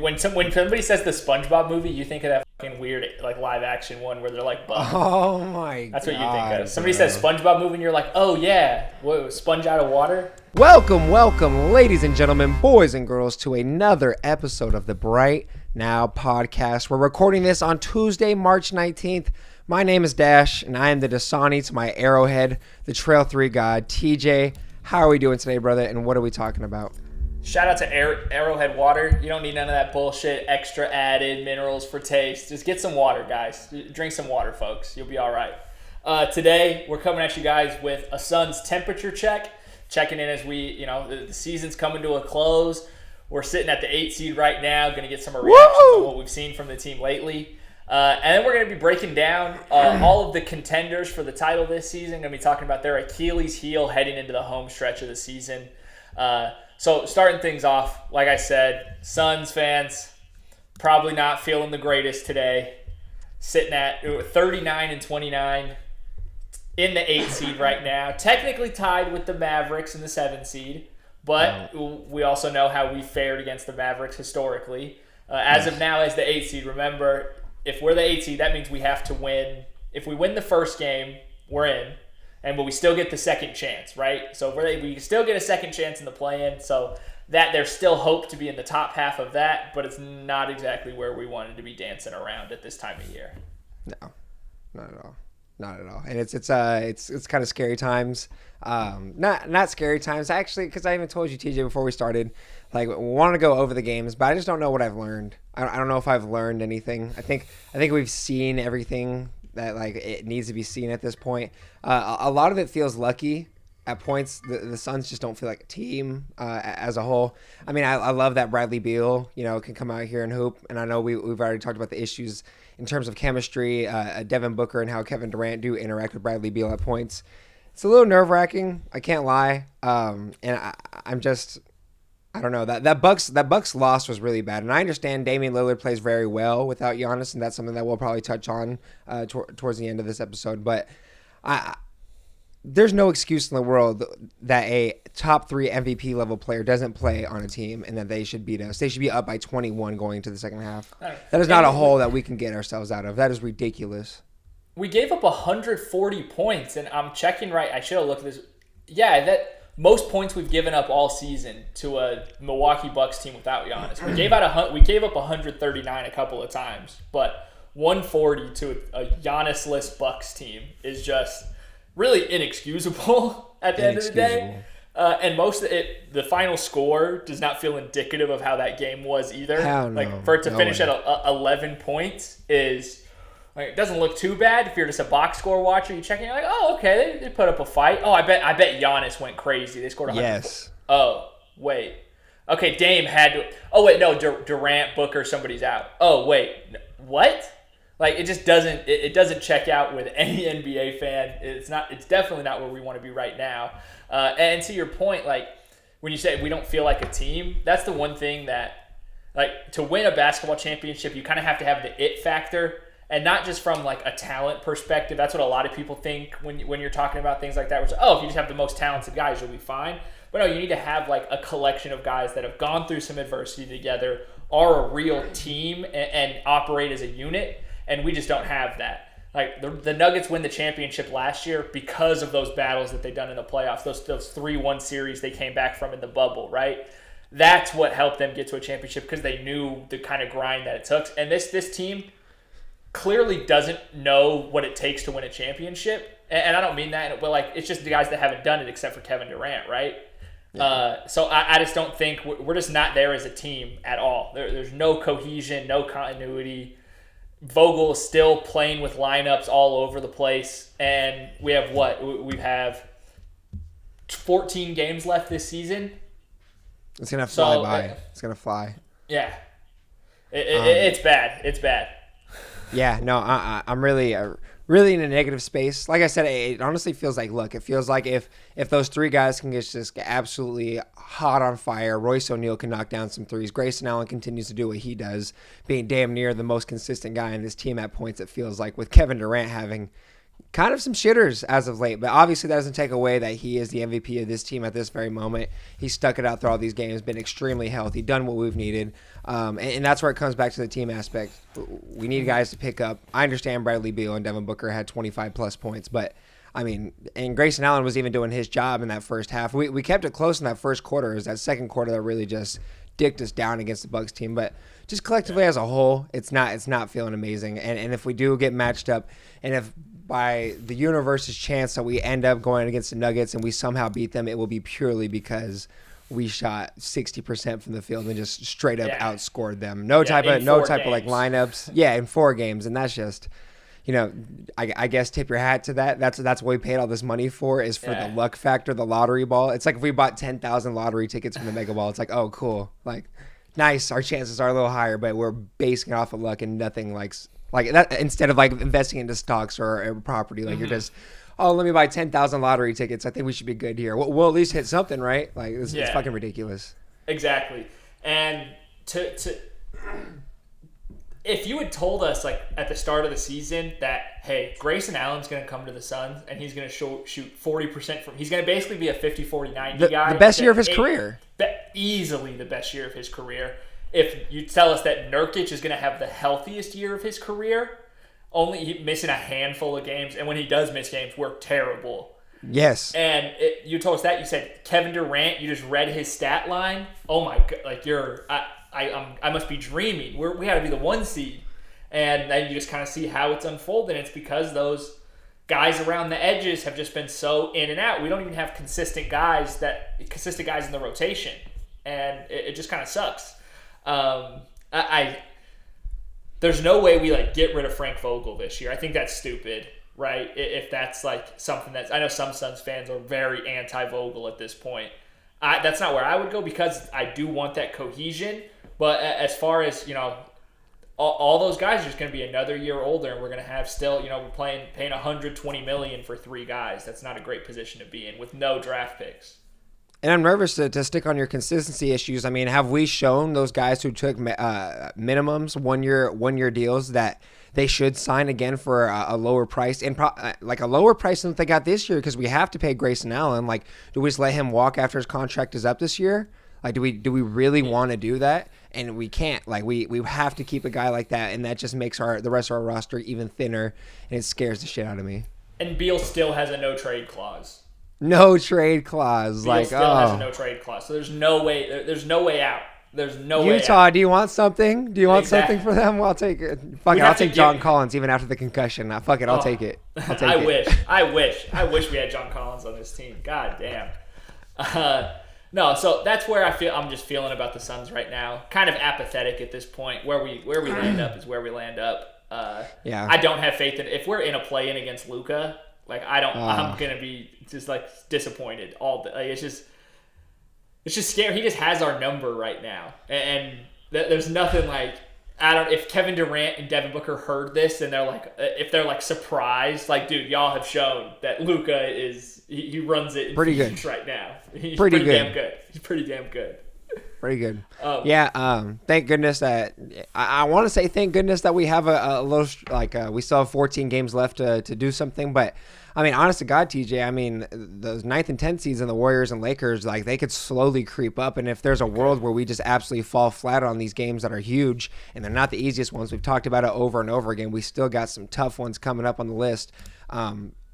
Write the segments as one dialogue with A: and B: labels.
A: when somebody says the SpongeBob movie, you think of that fucking weird like live action one where they're like bugs.
B: Oh my god.
A: That's what you think of. Somebody says SpongeBob movie and you're like, oh yeah, what, sponge out of water?
B: Welcome, ladies and gentlemen, boys and girls, to another episode of the Bright Now podcast. We're recording this on Tuesday, March 19th. My name is Dash, and I am the Dasani to my Arrowhead, the Trail 3 god. TJ, how are we doing today, brother, and what are we talking about?
A: Shout out to Arrowhead water. You don't need none of that bullshit, extra added minerals for taste. Just get some water, guys. Drink some water, folks. You'll be all right. Today, we're coming at you guys with a Suns temperature check. Checking in as the season's coming to a close. We're sitting at the 8 seed right now. Going to get some reactions on what we've seen from the team lately. And then we're going to be breaking down all of the contenders for the title this season. Going to be talking about their Achilles heel heading into the home stretch of the season. So starting things off, like I said, Suns fans probably not feeling the greatest today. Sitting at 39-29 in the 8 seed right now. Technically tied with the Mavericks in the 7 seed. But we also know how we fared against the Mavericks historically. As of now, as the 8 seed, remember, if we're the 8 seed, that means we have to win. If we win the first game, we're in. But we still get the second chance, right? So we still get a second chance in the play-in. So that there's still hope to be in the top half of that, but it's not exactly where we wanted to be dancing around at this time of year.
B: No, not at all. Not at all. And it's kind of scary times. Not scary times, actually, because I even told you, TJ, before we started, like, we want to go over the games, but I just don't know what I've learned. I don't know if I've learned anything. I think we've seen everything that, like, it needs to be seen at this point. A lot of it feels lucky. At points, the Suns just don't feel like a team as a whole. I mean, I love that Bradley Beal, can come out here and hoop. And I know we've already talked about the issues in terms of chemistry, Devin Booker and how Kevin Durant do interact with Bradley Beal at points. It's a little nerve-wracking. I can't lie. And I'm just, I don't know. That Bucks loss was really bad. And I understand Damian Lillard plays very well without Giannis, and that's something that we'll probably touch on towards the end of this episode. But there's no excuse in the world that a top 3 MVP level player doesn't play on a team and that they should beat us. They should be up by 21 going into the second half. That is not a hole that we can get ourselves out of. That is ridiculous.
A: We gave up 140 points, and I'm checking right. I should have looked at this. Yeah, that most points we've given up all season to a Milwaukee Bucks team without Giannis. We gave up 139 a couple of times, but 140 to a Giannis-less Bucks team is just really inexcusable at the end of the day. And most of it, the final score does not feel indicative of how that game was either.
B: Hell no.
A: Like, for it to finish at 11 points is, like, it doesn't look too bad. If you're just a box score watcher, you check and you're like, oh, okay, they put up a fight. Oh, I bet Giannis went crazy. They scored 100.
B: Yes.
A: Oh, wait. Okay, Dame had to. Oh, wait, no, Durant, Booker, somebody's out. Oh, wait, what? Like, it just doesn't. It doesn't check out with any NBA fan. It's definitely not where we want to be right now. And to your point, like, when you say we don't feel like a team, that's the one thing that, like, to win a basketball championship, you kind of have to have the it factor, and not just from, like, a talent perspective. That's what a lot of people think when you're talking about things like that. Which, if you just have the most talented guys, you'll be fine. But no, you need to have, like, a collection of guys that have gone through some adversity together, are a real team, and operate as a unit. And we just don't have that. Like, the Nuggets win the championship last year because of those battles that they've done in the playoffs, those 3-1 series they came back from in the bubble, right? That's what helped them get to a championship because they knew the kind of grind that it took. And this team clearly doesn't know what it takes to win a championship. And I don't mean that, but, like, it's just the guys that haven't done it except for Kevin Durant, right? Yeah. So I just don't think we're just not there as a team at all. There's no cohesion, no continuity. Vogel is still playing with lineups all over the place, and we have we have 14 games left this season.
B: It's gonna fly by. It's gonna fly.
A: Yeah, it's bad. It's bad.
B: Yeah, no, I'm really in a negative space. Like I said, it honestly feels like, look, it feels like if those 3 guys can just get absolutely hot on fire, Royce O'Neal can knock down some threes, Grayson Allen continues to do what he does, being damn near the most consistent guy in this team at points, it feels like, with Kevin Durant having kind of some shitters as of late, but obviously that doesn't take away that he is the MVP of this team at this very moment. He's stuck it out through all these games, been extremely healthy, done what we've needed, and that's where it comes back to the team aspect. We need guys to pick up. I understand Bradley Beal and Devin Booker had 25-plus points, but I mean, and Grayson Allen was even doing his job in that first half. We kept it close in that first quarter. It was that second quarter that really just dicked us down against the Bucks team, but just collectively as a whole, it's not feeling amazing. And if we do get matched up, and if by the universe's chance that we end up going against the Nuggets and we somehow beat them, it will be purely because we shot 60% from the field and just straight up outscored them. No type of like lineups. Yeah, in 4 games, and that's just, I guess tip your hat to that. That's what we paid all this money for, is for the luck factor, the lottery ball. It's like if we bought 10,000 lottery tickets from the Mega Ball, it's like, oh, cool, like nice. Our chances are a little higher, but we're basing it off of luck and nothing like that. Instead of like investing into stocks or a property, like you're just, oh, let me buy 10,000 lottery tickets. I think we should be good here. We'll at least hit something, right? Like it's fucking ridiculous.
A: Exactly. And to if you had told us like at the start of the season that, hey, Grayson Allen's going to come to the Suns and he's going to shoot 40% from, he's going to basically be a 50-40-90 guy.
B: The best year of his career.
A: Easily the best year of his career. If you tell us that Nurkic is going to have the healthiest year of his career, only missing a handful of games, and when he does miss games, we're terrible.
B: Yes.
A: And you told us that. You said Kevin Durant, you just read his stat line. Oh my God, like I must be dreaming. We had to be the 1 seed. And then you just kind of see how it's unfolding. It's because those guys around the edges have just been so in and out. We don't even have consistent guys in the rotation. And it just kind of sucks. There's no way we like get rid of Frank Vogel this year. I think that's stupid, right? If that's like something that's, I know some Suns fans are very anti-Vogel at this point. That's not where I would go, because I do want that cohesion. But as far as, all those guys are just going to be another year older, and we're going to have still, we're paying $120 million for 3 guys. That's not a great position to be in with no draft picks.
B: And I'm nervous to stick on your consistency issues. I mean, have we shown those guys who took minimums, one year deals, that they should sign again for a lower price, and like a lower price than they got this year? Because we have to pay Grayson Allen. Like, do we just let him walk after his contract is up this year? Like, do we really want to do that? And we can't. Like, we have to keep a guy like that, and that just makes the rest of our roster even thinner, and it scares the shit out of me.
A: And Beal still has a no trade clause.
B: No trade clause.
A: Beal still has a no trade clause. So there's no way out. There's no way out.
B: Utah, do you want something? Do you want something for them? Well, I'll take it. Fuck it, I'll take John Collins even after the concussion. Fuck it, I'll take it.
A: I wish we had John Collins on this team. God damn. No, so that's where I'm just feeling about the Suns right now. Kind of apathetic at this point. Where we land up is where we land up. I don't have faith in, if we're in a play-in against Luka, like I'm gonna be just like disappointed all day. Like, it's just scary. He just has our number right now, and there's nothing like, if Kevin Durant and Devin Booker heard this and if they're like surprised, like, dude, y'all have shown that Luka he runs it in pretty good right now. He's pretty damn good. He's pretty damn good.
B: Pretty good. Thank goodness that I want to say thank goodness that we have a little, like, we still have 14 games left to do something. But I mean, honest to God, TJ, I mean, those 9th and 10th seeds in the Warriors and Lakers, like, they could slowly creep up. And if there's a world where we just absolutely fall flat on these games that are huge, and they're not the easiest ones, we've talked about it over and over again, we still got some tough ones coming up on the list.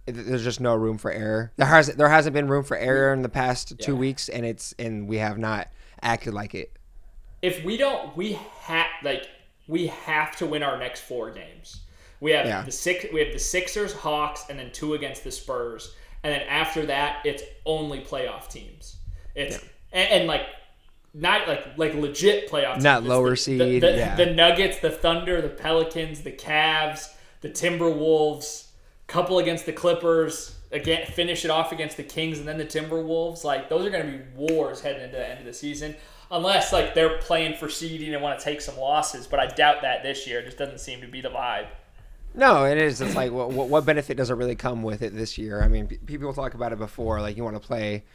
B: There's just no room for error. There hasn't been room for error in the past 2 weeks, and we have not acted like it.
A: If we don't, we have to win our next 4 games. We have the Sixers, Hawks, and then 2 against the Spurs, and then after that, it's only playoff teams. And like, not like legit playoff teams.
B: Not lower seed.
A: The Nuggets, the Thunder, the Pelicans, the Cavs, the Timberwolves, couple against the Clippers. Again, finish it off against the Kings and then the Timberwolves. Like, those are going to be wars heading into the end of the season, unless like they're playing for seeding and want to take some losses. But I doubt that this year. It just doesn't seem to be the vibe.
B: No, it is. It's like, what benefit does it really come with it this year? I mean, people talk about it before. Like, you want to play,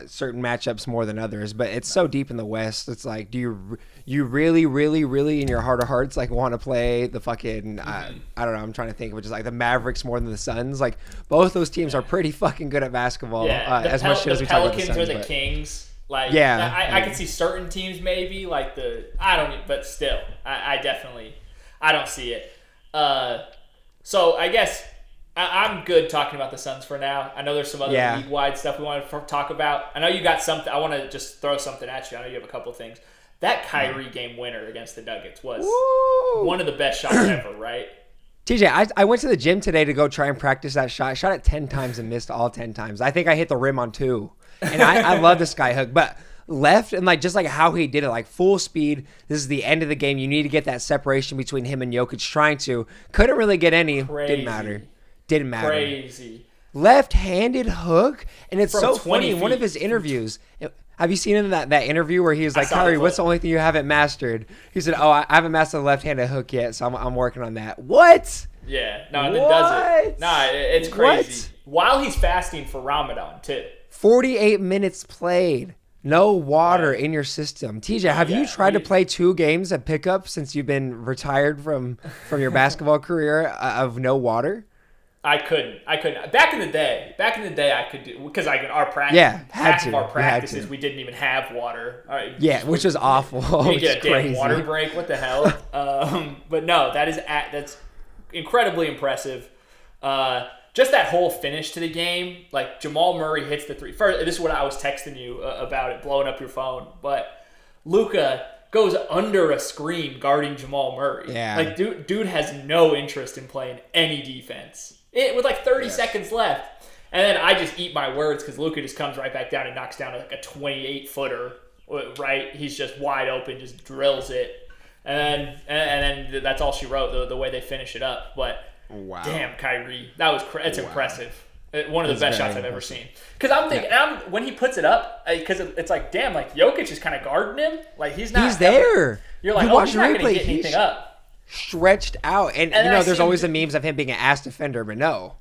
B: certain matchups more than others, but it's so deep in the West. It's like, do you really, really, really in your heart of hearts like want to play the fucking I don't know, I'm trying to think of it, just like the Mavericks more than the Suns? Like both those teams are pretty fucking good at basketball. As much shit as we talk about the Suns,
A: or the Kings. Like I can see certain teams maybe like but still I definitely I don't see it. So I guess I'm good talking about the Suns for now. I know there's some other league-wide stuff we want to talk about. I know you got something. I want to just throw something at you. I know you have a couple of things. That Kyrie game winner against the Nuggets was one of the best shots ever, right?
B: TJ, I went to the gym today to go try and practice that shot. I shot it 10 times and missed all 10 times. I think I hit the rim on 2. And I love the sky hook. But left and just like how he did it, like full speed. This is the end of the game. You need to get that separation between him and Jokic. Trying to. Couldn't really get any. Didn't matter.
A: Crazy.
B: Left-handed hook, and it's so funny. In one of his
A: feet.
B: interviews, have you seen him in that interview where he was like, Kyrie, what's the only thing you haven't mastered? He said, I haven't mastered the left-handed hook yet, so I'm working on that. What?
A: Yeah. No, and then does it. Nah, it's crazy. What? While he's fasting for Ramadan, too.
B: 48 minutes played. No water in your system. TJ, have you tried to play 2 games at pickup since you've been retired from your basketball career of no water?
A: I couldn't. Back in the day, I could do because our practice. Half of our practices we didn't even have water.
B: Which was awful.
A: You get a damn water break. What the hell? But no, that's incredibly impressive. Just that whole finish to the game, like Jamal Murray hits the 3. First, this is what I was texting you about it, blowing up your phone. But Luka goes under a screen guarding Jamal Murray.
B: Yeah.
A: Like dude has no interest in playing any defense. With like 30 seconds left. And then I just eat my words because Luka just comes right back down and knocks down like a 28-footer, right? He's just wide open, just drills it. And then that's all she wrote, the way they finish it up. But damn, Kyrie, that's impressive. One of the best shots I've ever seen. Because I'm thinking, when he puts it up, because it's like, damn, like Jokic is kind of guarding him. Like he's
B: there.
A: You're like, he's not going to get anything up.
B: Stretched out, and there's always the memes of him being an ass defender, but no,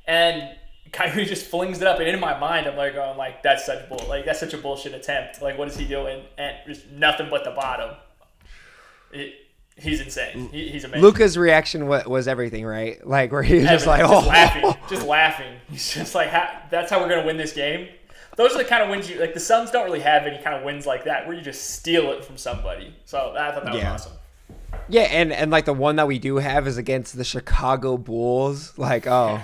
A: and Kyrie just flings it up, and in my mind, I'm like going like that's such a bullshit attempt. Like what is he doing? And just nothing but the bottom. He's insane. He's amazing.
B: Luka's reaction was everything, right? Like where he was just like,
A: laughing. He's just like, that's how we're gonna win this game. Those are the kind of wins the Suns don't really have any kind of wins like that where you just steal it from somebody. So I thought that was awesome.
B: Yeah, and like the one that we do have is against the Chicago Bulls. Like, awesome.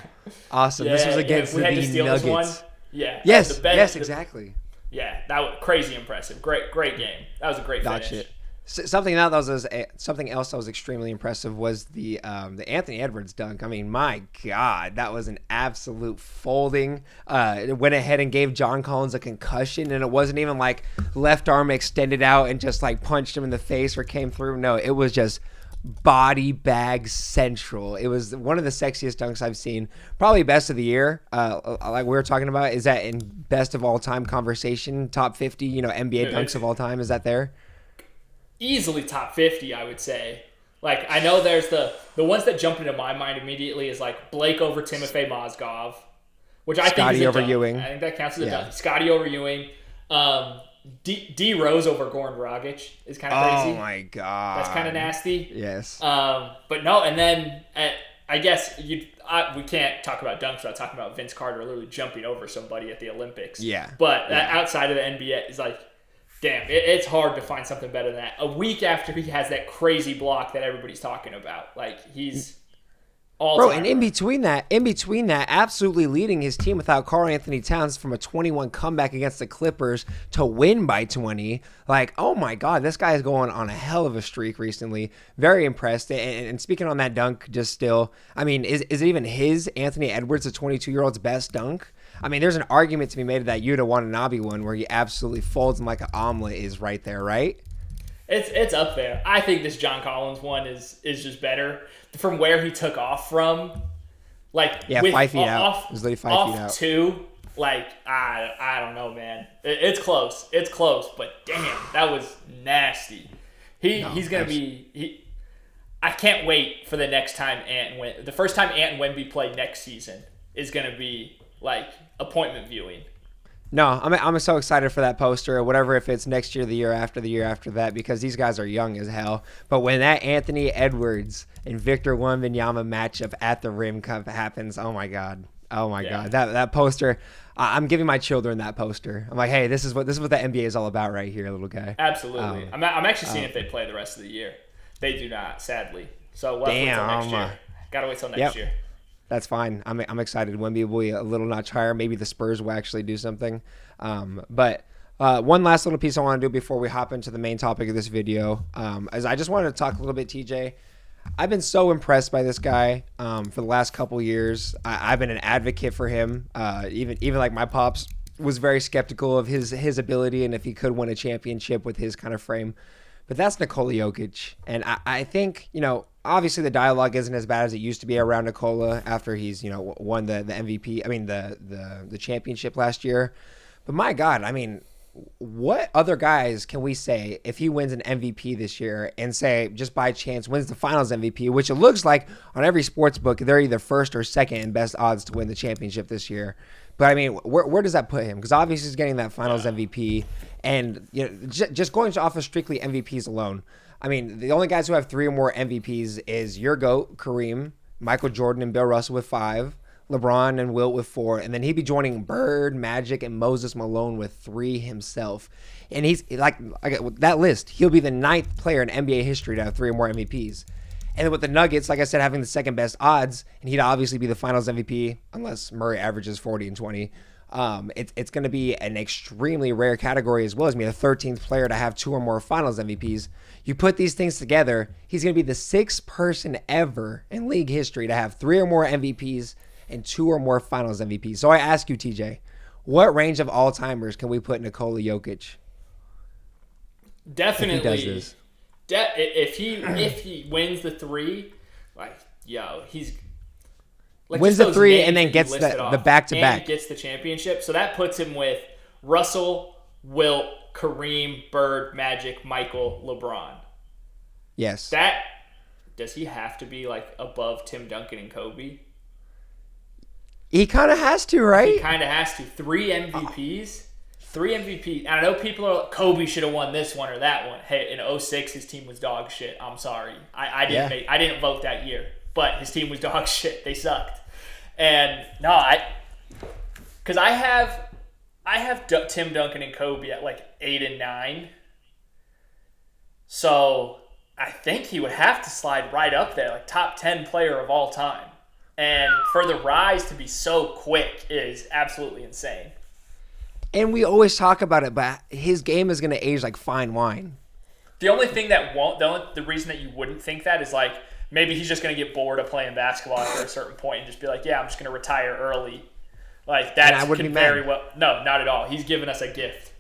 B: This was against the Nuggets. This one. Yeah. Yes, exactly.
A: Yeah, that was crazy impressive. Great game. That was a great finish.
B: Shit. Something else that was extremely impressive was the Anthony Edwards dunk. I mean, my God, that was an absolute folding. It went ahead and gave John Collins a concussion, and it wasn't even like left arm extended out and just like punched him in the face or came through. No, it was just body bag central. It was one of the sexiest dunks I've seen. Probably best of the year. Like we were talking about, is that in best of all time conversation, top 50, NBA dunks of all time? Is that there?
A: Easily top 50, I would say. Like, I know there's the ones that jump into my mind immediately is like Blake over Timofey Mozgov, which I think is a
B: over
A: dunk.
B: Ewing.
A: I think that counts as a dunk. Scotty over Ewing. D Rose over Goran Dragic is kind of crazy.
B: Oh my God.
A: That's kind of nasty.
B: Yes.
A: But no, and then I guess we can't talk about dunks without talking about Vince Carter literally jumping over somebody at the Olympics.
B: Yeah.
A: But outside of the NBA, it's like, damn, it's hard to find something better than that. A week after he has that crazy block that everybody's talking about. Like, he's all
B: Bro, and in between that, absolutely leading his team without Karl Anthony Towns from a 21 comeback against the Clippers to win by 20. Like, oh my God, this guy is going on a hell of a streak recently. Very impressed. And speaking on that dunk, just still, I mean, is it even his, Anthony Edwards, the 22-year-old's best dunk? I mean, there's an argument to be made that Yuta Watanabe one where he absolutely folds him like an omelet is right there, right?
A: It's up there. I think this John Collins one is just better from where he took off from. Like,
B: yeah, 5 feet out. It was literally 5 feet out.
A: Two, like, I don't know, man. It's close. It's close, but damn, that was nasty. He's gonna be. I can't wait for the next time the first time Ant and Wemby play next season is gonna be like appointment viewing.
B: No, I'm so excited for that poster or whatever, if it's next year, the year after that, because these guys are young as hell. But when that Anthony Edwards and Victor Wembanyama matchup at the rim cup happens, oh my god. Oh my god. That poster, I'm giving my children that poster. I'm like, "Hey, this is what the NBA is all about right here, little guy."
A: Absolutely. I'm actually seeing if they play the rest of the year. They do not, sadly. So we'll have to wait till next year. Got to wait till next year.
B: That's fine. I'm excited. Wemby will be a little notch higher. Maybe the Spurs will actually do something. But one last little piece I want to do before we hop into the main topic of this video, is I just wanted to talk a little bit, TJ. I've been so impressed by this guy for the last couple years. I've been an advocate for him. Even like my pops was very skeptical of his ability and if he could win a championship with his kind of frame. But that's Nikola Jokic. And I think, obviously the dialogue isn't as bad as it used to be around Nikola after he's, won the MVP, the championship last year. But my God, what other guys can we say if he wins an MVP this year and say just by chance wins the finals MVP, which it looks like on every sports book, they're either first or second in best odds to win the championship this year. But where does that put him? Because obviously he's getting that finals MVP, and just going off of strictly MVPs alone. The only guys who have 3 or more MVPs is your GOAT, Kareem, Michael Jordan, and Bill Russell with 5, LeBron and Wilt with 4, and then he'd be joining Bird, Magic, and Moses Malone with 3 himself. And he's like that list, he'll be the 9th player in NBA history to have 3 or more MVPs. And then with the Nuggets, like I said, having the second best odds, and he'd obviously be the finals MVP unless Murray averages 40 and 20. It's going to be an extremely rare category as well as the 13th player to have 2 or more finals MVPs. You put these things together, he's going to be the 6th person ever in league history to have 3 or more MVPs and 2 or more finals MVPs. So I ask you, TJ, what range of all-timers can we put Nikola Jokic?
A: Definitely.
B: If he does this.
A: If he wins the 3, he's
B: wins the 3 and then gets the back-to-back.
A: And gets the championship. So that puts him with Russell, Wilt, Kareem, Bird, Magic, Michael, LeBron.
B: Yes.
A: Does he have to be above Tim Duncan and Kobe?
B: He kind of has to, right?
A: He kind of has to. 3 MVPs. 3 MVP. I know people are like, Kobe should have won this one or that one. Hey, in 2006, his team was dog shit. I'm sorry. I didn't vote that year, but his team was dog shit. They sucked. And because I have Tim Duncan and Kobe at 8 and 9. So I think he would have to slide right up there, top 10 player of all time. And for the rise to be so quick is absolutely insane.
B: And we always talk about it, but his game is going to age like fine wine.
A: The only thing that the reason that you wouldn't think that is maybe he's just going to get bored of playing basketball after a certain point and just be like, yeah, I'm just going to retire early. That can very well. No, not at all. He's given us a gift.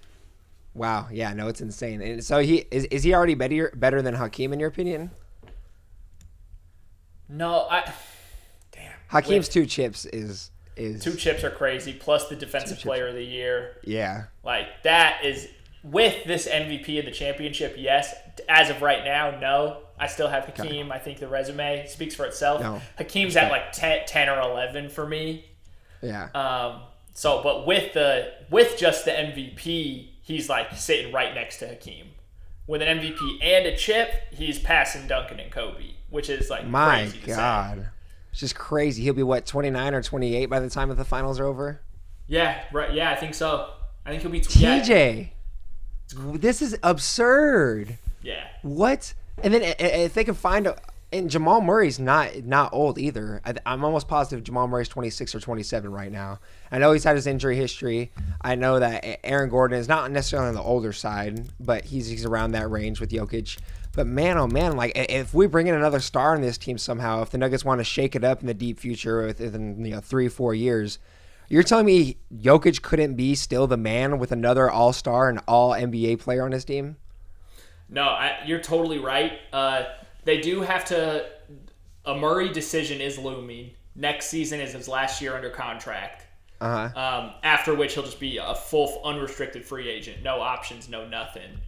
B: Wow. Yeah, no, it's insane. And so is he already better than Hakeem in your opinion?
A: No, damn.
B: Hakeem's 2 chips is
A: 2 chips are crazy, plus the defensive player of the year.
B: Yeah.
A: That is, with this MVP of the championship, yes. As of right now, no. I still have Hakeem. Okay. I think the resume speaks for itself. No. Hakeem's at 10 or 11 for me.
B: Yeah.
A: But with just the MVP, he's sitting right next to Hakeem. With an MVP and a chip, he's passing Duncan and Kobe, which is
B: my
A: crazy to
B: God.
A: say.
B: It's just crazy. He'll be 29 or 28 by the time that the finals are over?
A: Yeah, right. Yeah, I think so. I think he'll be
B: TJ. This is absurd.
A: Yeah.
B: What? And then if they can find and Jamal Murray's not old either. I'm almost positive Jamal Murray's 26 or 27 right now. I know he's had his injury history. I know that Aaron Gordon is not necessarily on the older side, but he's around that range with Jokic. But man, oh man, if we bring in another star in this team somehow, if the Nuggets want to shake it up in the deep future within 3-4 years, you're telling me Jokic couldn't be still the man with another all-star and all-NBA player on his team?
A: No, you're totally right. They do have to. A Murray decision is looming. Next season is his last year under contract. After which he'll just be a full unrestricted free agent. No options, no nothing.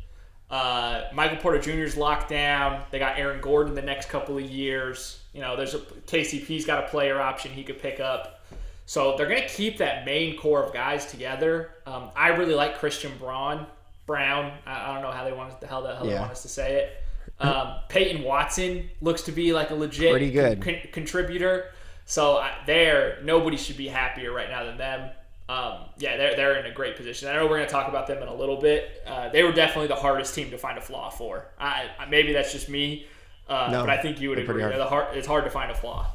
A: Michael Porter Jr.'s locked down. They got Aaron Gordon the next couple of years. KCP's got a player option he could pick up. So they're going to keep that main core of guys together. I really like Christian Braun. Brown. I don't know how they want the hell they want us to say it. Peyton Watson looks to be like a legit
B: pretty good
A: contributor. So nobody should be happier right now than them. They're in a great position. I know we're going to talk about them in a little bit. They were definitely the hardest team to find a flaw for. Maybe that's just me, but I think you would agree. It's hard to find a flaw.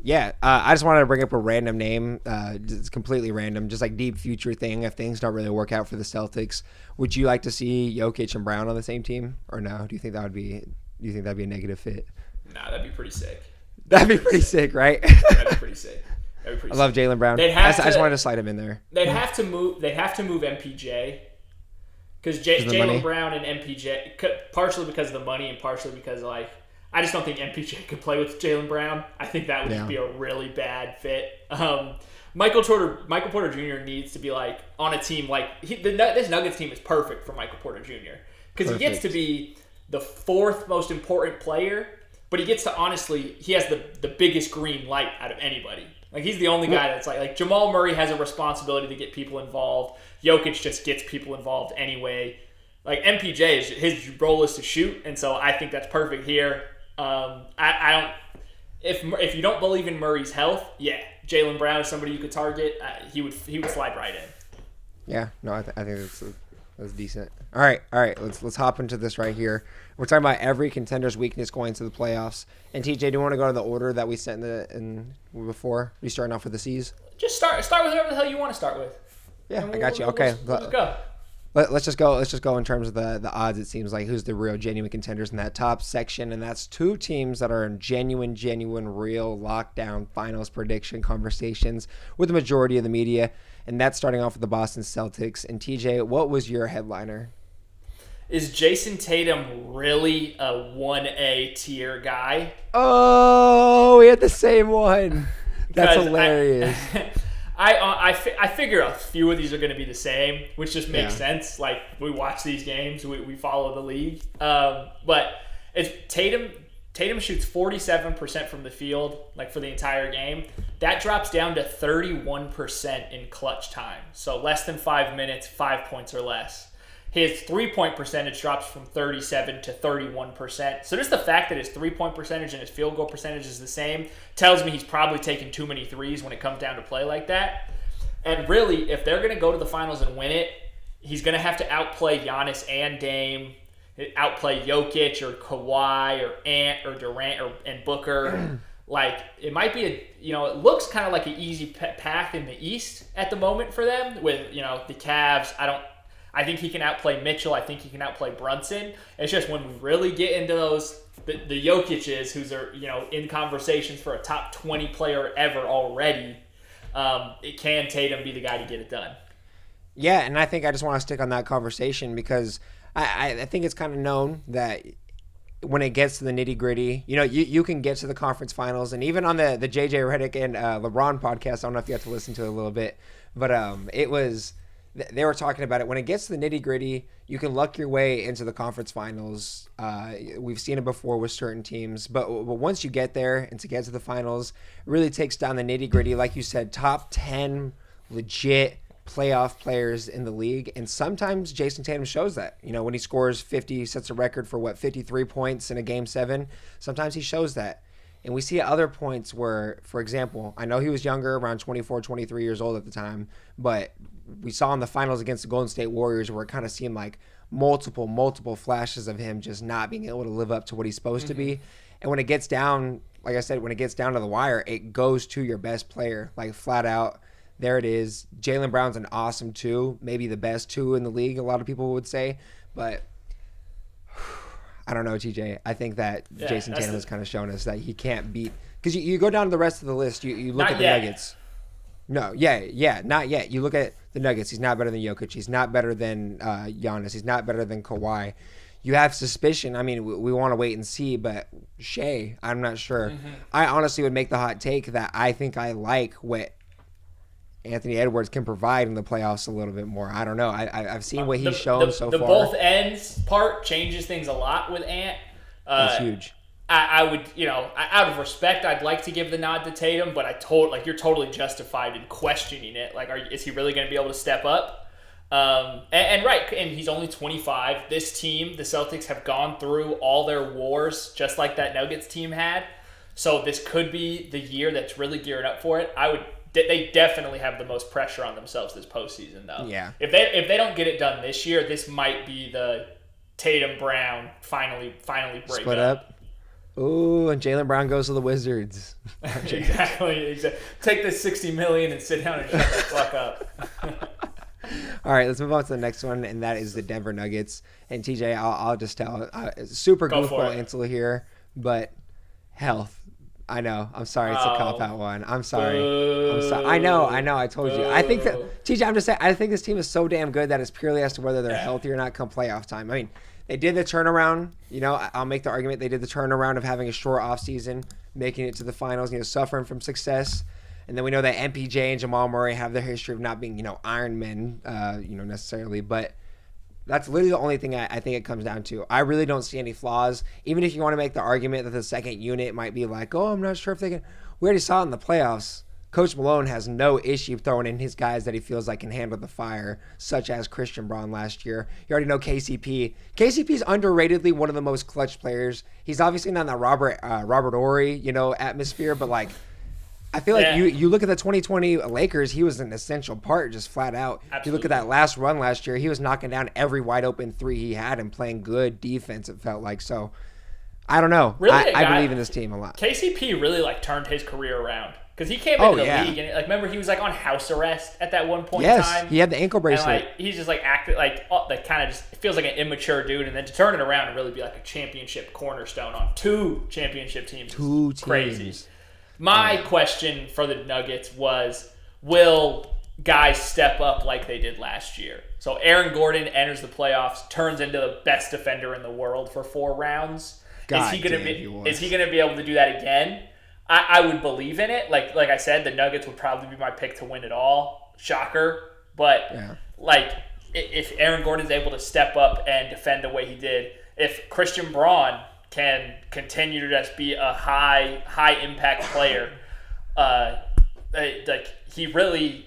B: Yeah, I just wanted to bring up a random name. It's completely random, just like deep future thing. If things don't really work out for the Celtics, would you like to see Jokic and Brown on the same team, or no? Do you think that'd be a negative fit?
A: Nah, that'd be pretty sick.
B: That'd be pretty sick, right?
A: That'd be pretty sick.
B: I love Jaylen Brown. I just wanted to slide him in there.
A: They'd have to move MPJ because Jaylen Brown and MPJ, partially because of the money and partially because I just don't think MPJ could play with Jaylen Brown. I think that would just be a really bad fit. Michael Porter Jr. needs to be on a team this Nuggets team is perfect for Michael Porter Jr. because he gets to be the fourth most important player, but he gets to he has the biggest green light out of anybody. He's the only guy that's like Jamal Murray has a responsibility to get people involved. Jokic just gets people involved anyway. MPJ his role is to shoot, and so I think that's perfect here. I don't. If you don't believe in Murray's health, Jaylen Brown is somebody you could target. He would slide right in.
B: Yeah, no, I think that's decent. All right. Let's hop into this right here. We're talking about every contender's weakness going to the playoffs. And TJ, do you want to go to the order that we sent in before? We starting off with the C's?
A: Just start with whatever the hell you want to start with.
B: Yeah, I got you. Okay,
A: let's go.
B: Let's just go in terms of the odds. It seems like who's the real genuine contenders in that top section, and that's two teams that are in genuine real lockdown finals prediction conversations with the majority of the media, and that's starting off with the Boston Celtics. And TJ, what was your headliner?
A: Is Jason Tatum really a 1A tier guy?
B: Oh, we had the same one. That's hilarious.
A: I figure a few of these are going to be the same, which just makes sense. We watch these games, we follow the league. But it's Tatum shoots 47% from the field, for the entire game. That drops down to 31% in clutch time. So less than 5 minutes, 5 points or less. His 3-point percentage drops from 37 to 31%. So just the fact that his 3-point percentage and his field goal percentage is the same tells me he's probably taking too many threes when it comes down to play like that. And really, if they're going to go to the finals and win it, he's going to have to outplay Giannis and Dame, outplay Jokic or Kawhi or Ant or Durant and Booker. It might be it looks kind of like an easy path in the East at the moment for them with, the Cavs. I think he can outplay Mitchell. I think he can outplay Brunson. It's just when we really get into those, the Jokic's, who's in conversations for a top 20 player ever already, can Tatum be the guy to get it done?
B: Yeah, and I think I just want to stick on that conversation because I think it's kind of known that when it gets to the nitty gritty, you can get to the conference finals, and even on the JJ Redick and LeBron podcast, I don't know if you have to listen to it a little bit, but they were talking about it. When it gets to the nitty gritty, you can luck your way into the conference finals. We've seen it before with certain teams, but once you get there and to get to the finals, it really takes down the nitty gritty. Like you said, top 10 legit playoff players in the league. And sometimes Jason Tatum shows that, when he scores 50, sets a record for 53 points in a game 7. Sometimes he shows that. And we see other points where, for example, I know he was younger, around 24, 23 years old at the time, but we saw in the finals against the Golden State Warriors where it kind of seemed like multiple flashes of him just not being able to live up to what he's supposed to be. And when it gets down, like I said, when it gets down to the wire, it goes to your best player, flat out. There it is. Jaylen Brown's an awesome 2, maybe the best 2 in the league, a lot of people would say, but I don't know, TJ. I think that Jason Tatum has kind of shown us that he can't beat, because you go down to the rest of the list. You look at the Nuggets. No, not yet. You look at the Nuggets. He's not better than Jokic. He's not better than Giannis. He's not better than Kawhi. You have suspicion. I mean, we want to wait and see, but Shea, I'm not sure. I honestly would make the hot take that I think I like what Anthony Edwards can provide in the playoffs a little bit more. I don't know. I've seen what he's shown so far.
A: The both ends part changes things a lot with Ant.
B: That's huge.
A: I would, out of respect, I'd like to give the nod to Tatum, but you're totally justified in questioning it. Like, is he really going to be able to step up? And he's only 25. This team, the Celtics, have gone through all their wars just like that Nuggets team had. So this could be the year that's really geared up for it. They definitely have the most pressure on themselves this postseason, though.
B: Yeah.
A: If they don't get it done this year, this might be the Tatum Brown finally break
B: Split up. Ooh, and Jaylen Brown goes to the Wizards.
A: Exactly. Take the $60 million and sit down and shut the fuck up.
B: All right, let's move on to the next one, and that is the Denver Nuggets. And TJ, I'll just tell, super goofball answer here, but health. I know. I'm sorry. It's a cop-out one. I'm sorry. I know. I told you. I think that, TJ, I'm just saying, I think this team is so damn good that it's purely as to whether they're healthy or not come playoff time. I mean, they did the turnaround. I'll make the argument they did the turnaround of having a short offseason, making it to the finals, suffering from success. And then we know that MPJ and Jamal Murray have their history of not being, Iron Men, necessarily. But that's literally the only thing I think it comes down to. I really don't see any flaws. Even if you want to make the argument that the second unit might be like, I'm not sure if they can. We already saw it in the playoffs. Coach Malone has no issue throwing in his guys that he feels like can handle the fire, such as Christian Braun last year. You already know KCP. KCP's underratedly one of the most clutch players. He's obviously not in that Robert Horry, atmosphere, but like I feel like you look at the 2020 Lakers, he was an essential part, just flat out.
A: Absolutely.
B: If you look at that last run last year, he was knocking down every wide open three he had and playing good defense, it felt like. So I don't know.
A: Really,
B: I believe in this team a lot.
A: KCP really turned his career around. Because he came into the league and remember he was on house arrest at that one point in time.
B: Yes, he had the ankle bracelet.
A: And he's just acted kind of just feels like an immature dude, and then to turn it around and really be like a championship cornerstone on two championship teams. Crazy. My question for the Nuggets was, will guys step up like they did last year? So Aaron Gordon enters the playoffs, turns into the best defender in the world for 4 rounds. Is he going to be able to do that again? I would believe in it. Like I said, the Nuggets would probably be my pick to win it all. Shocker. But if Aaron Gordon's able to step up and defend the way he did, if Christian Braun can continue to just be a high impact player, he really,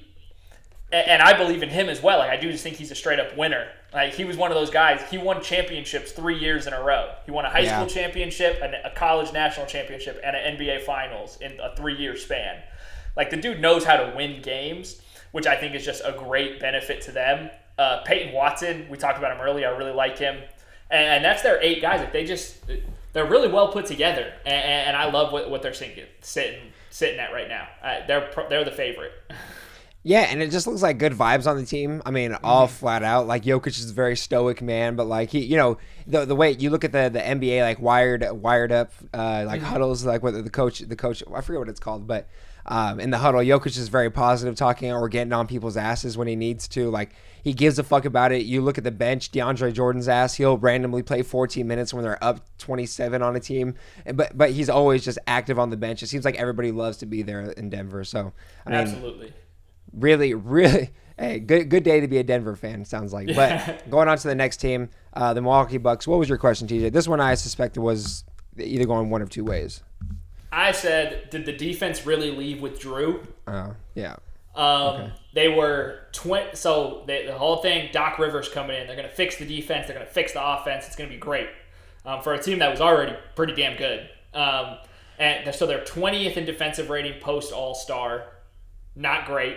A: and I believe in him as well. I do just think he's a straight up winner. He was one of those guys. He won championships 3 years in a row. He won a high school championship, a college national championship, and an NBA finals in a 3-year span. The dude knows how to win games, which I think is just a great benefit to them. Peyton Watson, we talked about him earlier. I really like him. And that's their 8 guys. They're really well put together. And I love what they're sitting at right now. They're the favorite.
B: Yeah, and it just looks like good vibes on the team. I mean, all flat out. Jokic is a very stoic man, but he, the way you look at the NBA, wired up, huddles, with the coach, I forget what it's called, but in the huddle, Jokic is very positive, talking or getting on people's asses when he needs to. He gives a fuck about it. You look at the bench, DeAndre Jordan's ass. He'll randomly play 14 minutes when they're up 27 on a team, but he's always just active on the bench. It seems like everybody loves to be there in Denver. So I mean,
A: absolutely.
B: Really, hey, good day to be a Denver fan, sounds like. But going on to the next team, the Milwaukee Bucks. What was your question, TJ? This one I suspected was either going one of 2 ways.
A: I said, did the defense really leave with Drew?
B: Yeah.
A: Okay. They were the whole thing, Doc Rivers coming in. They're going to fix the defense. They're going to fix the offense. It's going to be great for a team that was already pretty damn good. And so they're 20th in defensive rating post All-Star. Not great.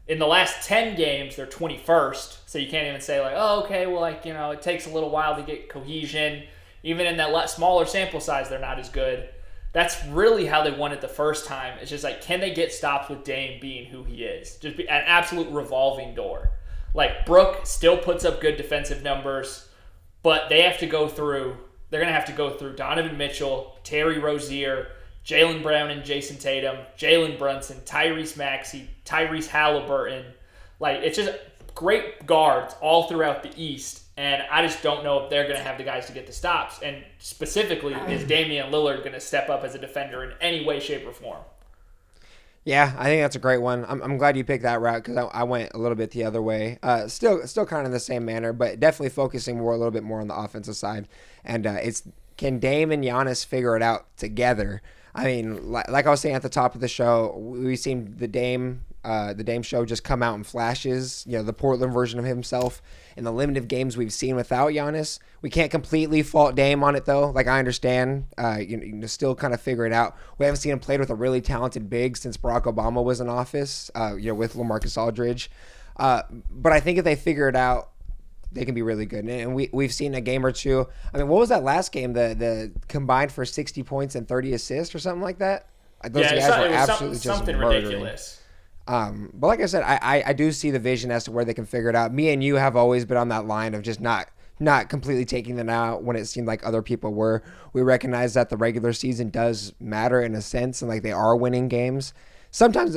A: In the last 10 games, they're 21st, so you can't even say it takes a little while to get cohesion. Even in that smaller sample size, they're not as good. That's really how they won it the first time. It's just can they get stops with Dame being who he is? Just be an absolute revolving door. Brook still puts up good defensive numbers, but they're going to have to go through Donovan Mitchell, Terry Rozier, Jaylen Brown and Jason Tatum, Jalen Brunson, Tyrese Maxey, Tyrese Halliburton. It's just great guards all throughout the East, and I just don't know if they're going to have the guys to get the stops. And specifically, is Damian Lillard going to step up as a defender in any way, shape, or form?
B: Yeah, I think that's a great one. I'm glad you picked that route because I went a little bit the other way. Still kind of in the same manner, but definitely focusing a little bit more on the offensive side. And it's can Dame and Giannis figure it out together? I mean, like I was saying at the top of the show, we've seen the Dame show just come out in flashes. You know, the Portland version of himself. In the limited games we've seen without Giannis, we can't completely fault Dame on it though. Like I understand, you still kind of figure it out. We haven't seen him played with a really talented big since Barack Obama was in office. With LaMarcus Aldridge. But I think if they figure it out, they can be really good. And we've seen a game or two. I mean, what was that last game? The combined for 60 points and 30 assists or something like that? Those guys were absolutely just
A: something
B: murdering.
A: ridiculous.
B: But like I said, I do see the vision as to where they can figure it out. Me and you have always been on that line of just not completely taking them out when it seemed like other people were. We recognize that the regular season does matter in a sense, and like they are winning games. Sometimes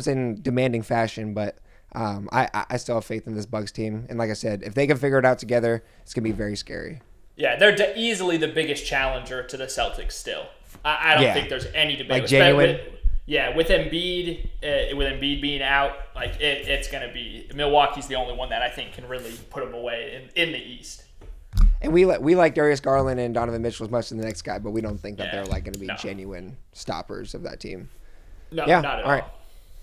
B: in demanding fashion, but I still have faith in this Bucks team. And like I said, if they can figure it out together, it's going to be very scary.
A: Yeah, they're easily the biggest challenger to the Celtics still. I don't think there's any debate.
B: Like genuine.
A: With Embiid being out, like it's going to be – Milwaukee's the only one that I think can really put them away in the East.
B: And we like Darius Garland and Donovan Mitchell as much as the next guy, but we don't think that they're like going to be genuine stoppers of that team.
A: No, not at all.
B: Right.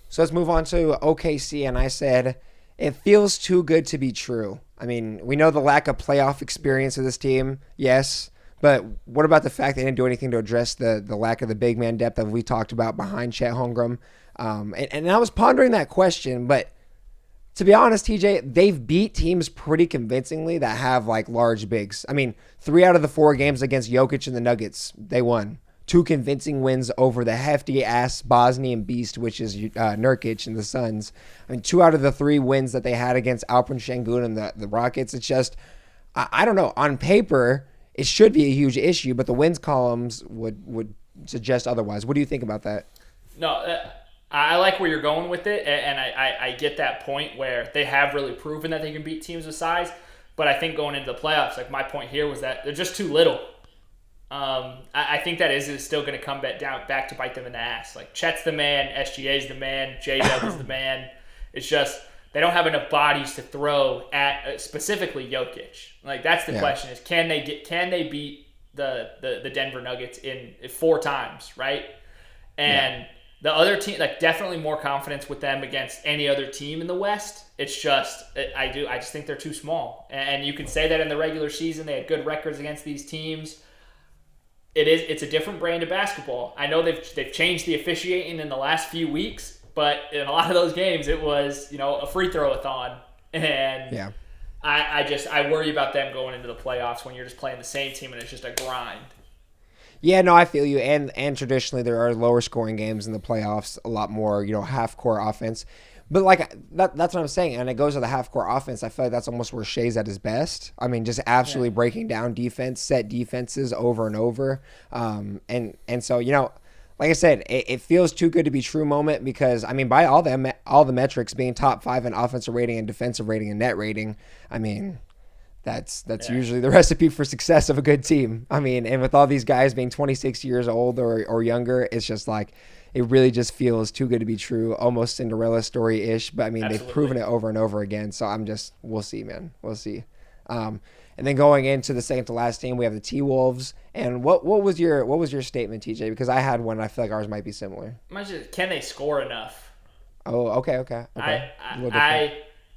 B: So let's move on to OKC, and I said it feels too good to be true. I mean, we know the lack of playoff experience of this team, yes, but what about the fact they didn't do anything to address the lack of the big man depth that we talked about behind Chet Holmgren? And I was pondering that question, but to be honest, TJ, they've beat teams pretty convincingly that have like large bigs. I mean, 3 out of the 4 games against Jokic and the Nuggets, they won. 2 convincing wins over the hefty-ass Bosnian beast, which is Nurkic and the Suns. I mean, 2 out of the 3 wins that they had against Alperen Şengün and the Rockets, it's just, I don't know. On paper, it should be a huge issue, but the wins columns would suggest otherwise. What do you think about that?
A: No, I like where you're going with it, and I get that point where they have really proven that they can beat teams of size, but I think going into the playoffs, like my point here was that they're just too little. I think that is still going to come back to bite them in the ass. Like Chet's the man, SGA's the man, J-Dub is the man. It's just they don't have enough bodies to throw at specifically Jokic. Like that's the question: is can they beat the Denver Nuggets in 4 times, right? And the other team, like definitely more confidence with them against any other team in the West. It's just I just think they're too small, and you can say that in the regular season they had good records against these teams. It's a different brand of basketball. I know they've changed the officiating in the last few weeks, but in a lot of those games it was, a free throw-a-thon. And I worry about them going into the playoffs when you're just playing the same team and it's just a grind.
B: Yeah, no, I feel you. And traditionally there are lower scoring games in the playoffs, a lot more, half-court offense. But like that's what I'm saying, and it goes to the half-court offense. I feel like that's almost where Shea's at his best. I mean, just absolutely breaking down defense, set defenses over and over. And so like I said, it feels too good to be true moment because I mean, by all the metrics being top 5 in offensive rating and defensive rating and net rating, I mean, that's usually the recipe for success of a good team. I mean, and with all these guys being 26 years old or younger, it's just like. It really just feels too good to be true, almost Cinderella story-ish. But, I mean, They've proven it over and over again. So, we'll see, man. We'll see. And then going into the second to last team, we have the T-Wolves. And what was your statement, TJ? Because I had one. I feel like ours might be similar.
A: Can they score enough?
B: Oh, okay.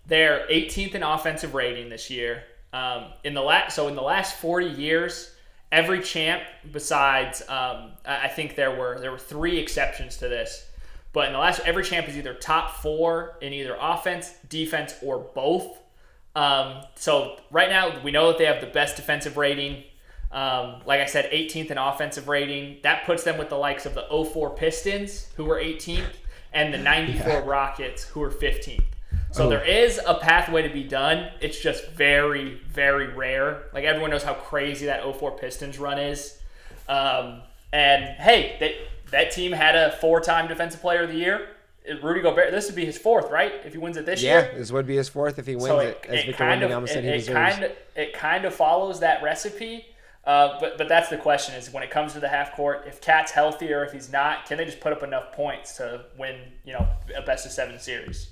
A: They're 18th in offensive rating this year. In the last 40 years, every champ besides, I think there were 3 exceptions to this, but in the last, every champ is either top 4 in either offense, defense, or both. So right now we know that they have the best defensive rating. Like I said, 18th in offensive rating. That puts them with the likes of the 04 Pistons, who were 18th, and the 94 Rockets, who were 15th. So there is a pathway to be done. It's just very, very rare. Like everyone knows how crazy that 04 Pistons run is. And hey, that team had a 4-time Defensive Player of the Year. Rudy Gobert, this would be his 4th, right? If he wins it this year.
B: Yeah, this would be his 4th if he wins it. As Victor Wembanyama said he deserves.
A: It kind of follows that recipe. But that's the question: is when it comes to the half court, if Cat's healthy or if he's not, can they just put up enough points to win, a best of 7 series?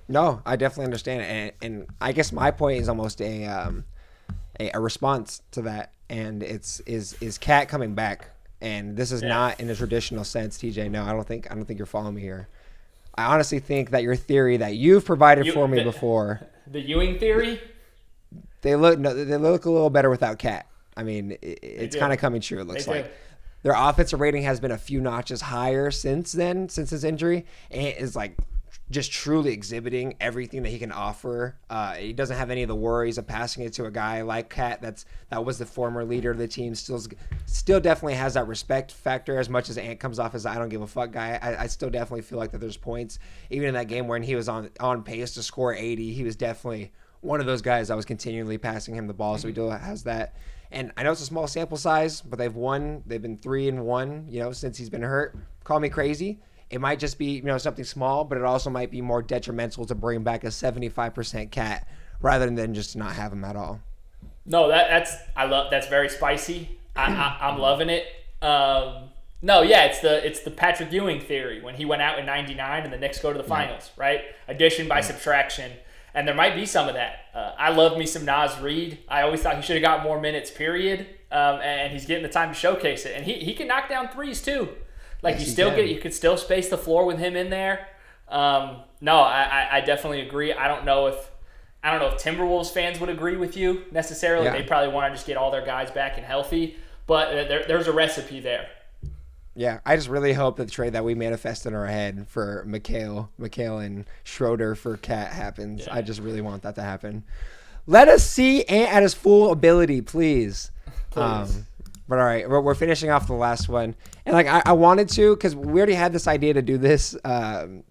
B: No, I definitely understand it, and I guess my point is almost a response to that, and is Cat coming back? And this is not in a traditional sense, TJ. No, I don't think you're following me here. I honestly think that your theory that you've provided for me before,
A: the Ewing theory,
B: they look a little better without Cat. I mean, it's kind of coming true. It looks like their offensive rating has been a few notches higher since his injury, and is like just truly exhibiting everything that he can offer. He doesn't have any of the worries of passing it to a guy like Cat that was the former leader of the team. Still definitely has that respect factor. As much as Ant comes off as I don't give a fuck guy, I still definitely feel like that there's points. Even in that game when he was on pace to score 80, he was definitely one of those guys that was continually passing him the ball. So he still has that. And I know it's a small sample size, but they've won. They've been 3-1, since he's been hurt. Call me crazy. It might just be, something small, but it also might be more detrimental to bring back a 75% Cat rather than just to not have him at all.
A: No, that's very spicy. I'm loving it. It's the Patrick Ewing theory when he went out in '99 and the Knicks go to the finals, right? Addition by subtraction. And there might be some of that. I love me some Naz Reid. I always thought he should have got more minutes, period. And he's getting the time to showcase it. And he can knock down threes too. Like you could still space the floor with him in there. I definitely agree. I don't know if Timberwolves fans would agree with you necessarily. Yeah. They probably want to just get all their guys back and healthy. But there's a recipe there.
B: Yeah, I just really hope that the trade that we manifest in our head for Mikal and Schroeder for Cat happens. Yeah. I just really want that to happen. Let us see Ant at his full ability, please. But all right, we're finishing off the last one. And I wanted to, because we already had this idea to do this a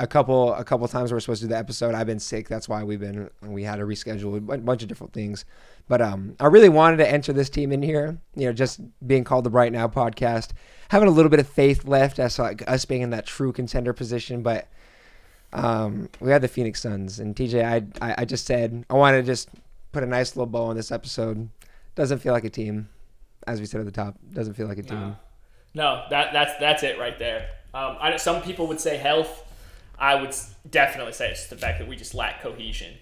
B: couple times we're supposed to do the episode. I've been sick. That's why we had to reschedule a bunch of different things. But I really wanted to enter this team in here, just being called the Right Now podcast, having a little bit of faith left as to us being in that true contender position. But we had the Phoenix Suns, and TJ, I just said I wanted to just put a nice little bow on this episode. Doesn't feel like a team, as we said at the top. Doesn't feel like a team.
A: No, that's it right there. Some people would say health. I would definitely say it's the fact that we just lack cohesion.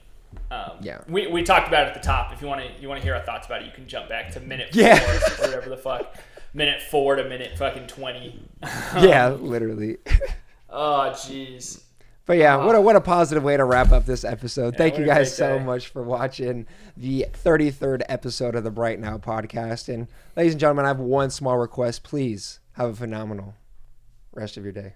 A: We talked about it at the top. If you want to hear our thoughts about it, you can jump back to minute 4 or whatever the fuck. Minute 4 to minute fucking 20.
B: Yeah, literally.
A: Oh, jeez.
B: But yeah, what a positive way to wrap up this episode. Yeah, thank you guys so much for watching the 33rd episode of the Bright Now podcast. And ladies and gentlemen, I have one small request. Please have a phenomenal rest of your day.